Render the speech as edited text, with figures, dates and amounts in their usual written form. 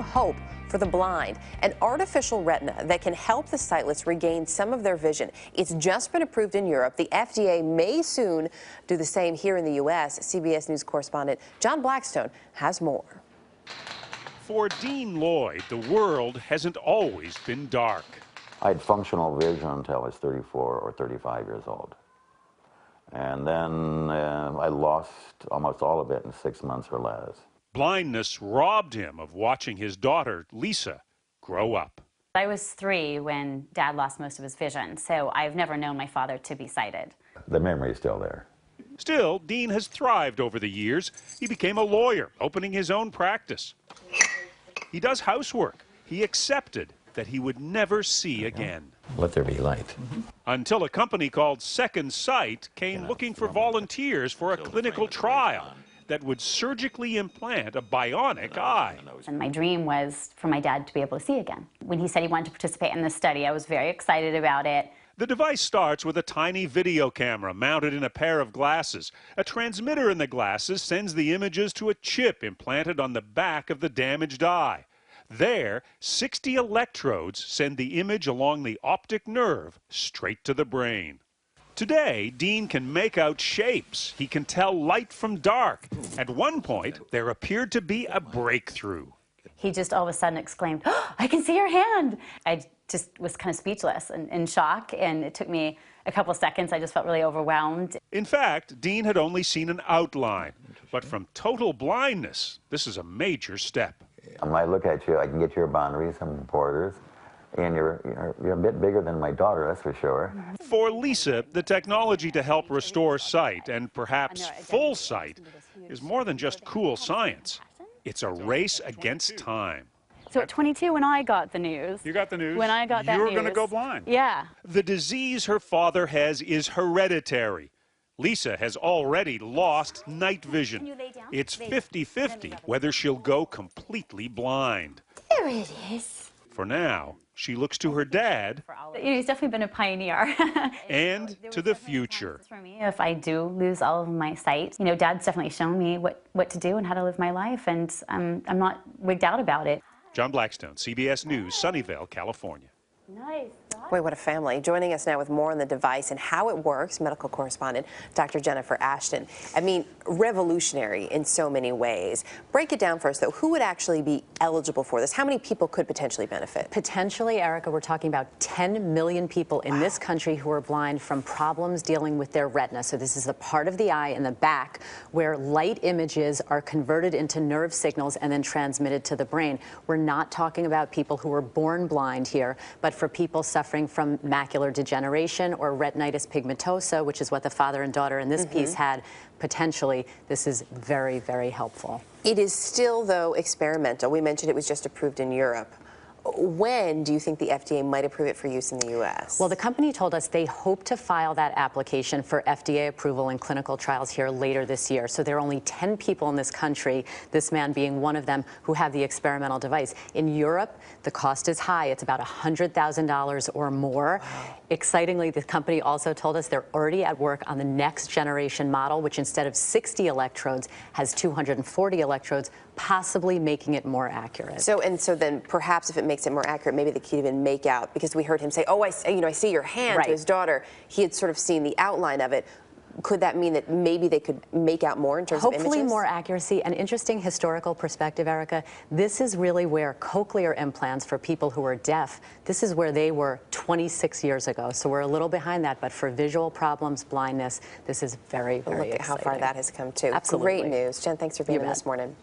Hope for the blind, an artificial retina that can help the sightless regain some of their vision. It's just been approved in Europe. The FDA may soon do the same here in the U.S. CBS News correspondent John Blackstone has more. For Dean Lloyd, the world hasn't always been dark. I had functional vision until I was 34 or 35 years old. And then I lost almost all of it in 6 months or less. Blindness robbed him of watching his daughter, Lisa, grow up. I was 3 when Dad lost most of his vision, so I've never known my father to be sighted. The memory is still there. Still, Dean has thrived over the years. He became a lawyer, opening his own practice. He does housework. He accepted that he would never see again. Let there be light. Until a company called Second Sight came looking for volunteers for a clinical trial that would surgically implant a bionic eye. And my dream was for my dad to be able to see again. When he said he wanted to participate in this study, I was very excited about it. The device starts with a tiny video camera mounted in a pair of glasses. A transmitter in the glasses sends the images to a chip implanted on the back of the damaged eye. There, 60 electrodes send the image along the optic nerve straight to the brain. Today, Dean can make out shapes. He can tell light from dark. At one point, there appeared to be a breakthrough. He just all of a sudden exclaimed, "Oh, I can see your hand!" I just was kind of speechless and in shock, and it took me a couple seconds. I just felt really overwhelmed. In fact, Dean had only seen an outline. But from total blindness, this is a major step. When I look at you, I can get your boundaries and borders. And you're a bit bigger than my daughter, that's for sure. For Lisa, the technology to help restore sight, and perhaps full sight, is more than just cool science. It's a race against time. So at 22, when I got the news... You got the news? When I got that news... You were going to go blind. Yeah. The disease her father has is hereditary. Lisa has already lost night vision. It's 50-50 whether she'll go completely blind. There it is. For now, she looks to her dad. He's definitely been a pioneer. And to the future. For me, if I do lose all of my sight, Dad's definitely shown me what to do and how to live my life, and I'm not wigged out about it. John Blackstone, CBS News, Sunnyvale, California. Nice. Boy, what a family. Joining us now with more on the device and how it works, medical correspondent Dr. Jennifer Ashton. I mean, revolutionary in so many ways. Break it down for us, though. Who would actually be eligible for this? How many people could potentially benefit? Potentially, Erica, we're talking about 10 million people in this country who are blind from problems dealing with their retina. So this is the part of the eye in the back where light images are converted into nerve signals and then transmitted to the brain. We're not talking about people who were born blind here, but for people suffering from macular degeneration or retinitis pigmentosa, which is what the father and daughter in this piece had, potentially, this is very, very helpful. It is still, though, experimental. We mentioned it was just approved in Europe. When do you think the FDA might approve it for use in the U.S.? Well, the company told us they hope to file that application for FDA approval in clinical trials here later this year. So there are only 10 people in this country, this man being one of them, who have the experimental device. In Europe, the cost is high. It's about $100,000 or more. Wow. Excitingly, the company also told us they're already at work on the next generation model, which instead of 60 electrodes has 240 electrodes, possibly making it more accurate. So then perhaps if it makes it more accurate, maybe the key to even make out, because we heard him say, "Oh, I see your hand," to his daughter. He had sort of seen the outline of it. Could that mean that maybe they could make out more in terms of images? Hopefully more accuracy. An interesting historical perspective, Erica. This is really where cochlear implants for people who are deaf, this is where they were 26 years ago. So we're a little behind that, but for visual problems, blindness, this is very, very exciting. Look at how far that has come too. Absolutely. Great news. Jen, thanks for being here this morning.